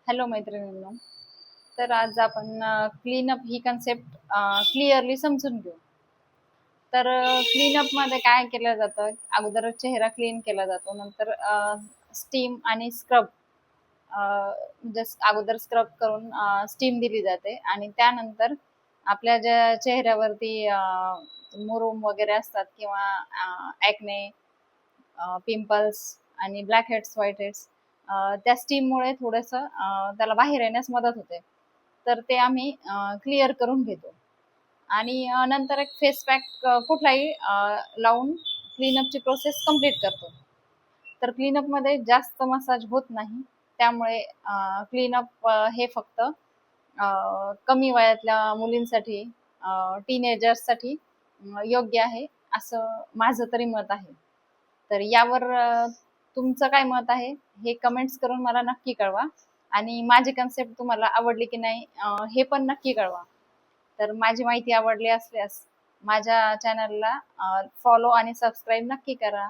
Hello मैत्रिणींनो. तर आज आपण क्लीनअप ही कन्सेप्ट क्लिअरली समजून घेऊ. तर क्लीनअप मध्ये काय केलं जातं? अगोदर चेहरा क्लीन केला जातो, नंतर स्टीम आणि स्क्रब, म्हणजे अगोदर स्क्रब करून स्टीम दिली जाते आणि त्यानंतर आपल्या ज्या चेहऱ्यावरती मुरूम वगैरे असतात किंवा ॲक्ने, पिंपल्स आणि ब्लॅक हेड्स, व्हाईट हेड्स, त्या स्टीममुळे थोडंसं त्याला बाहेर येण्यास मदत होते. तर ते आम्ही क्लिअर करून घेतो आणि नंतर एक फेस पॅक कुठलाही लावून क्लीनअपची प्रोसेस कंप्लीट करतो. तर क्लीनअपमध्ये जास्त मसाज होत नाही. त्यामुळे क्लीनअप हे फक्त कमी वयातल्या मुलींसाठी, टीनेजर्ससाठी योग्य आहे, असं माझं तरी मत आहे. तर यावर तुमचं काय मत आहे हे कमेंट्स करून मला नक्की कळवा आणि माझी कन्सेप्ट तुम्हाला आवडली की नाही हे पण नक्की कळवा. तर माझी माहिती आवडली असल्यास माझ्या चॅनलला फॉलो आणि सबस्क्राईब नक्की करा.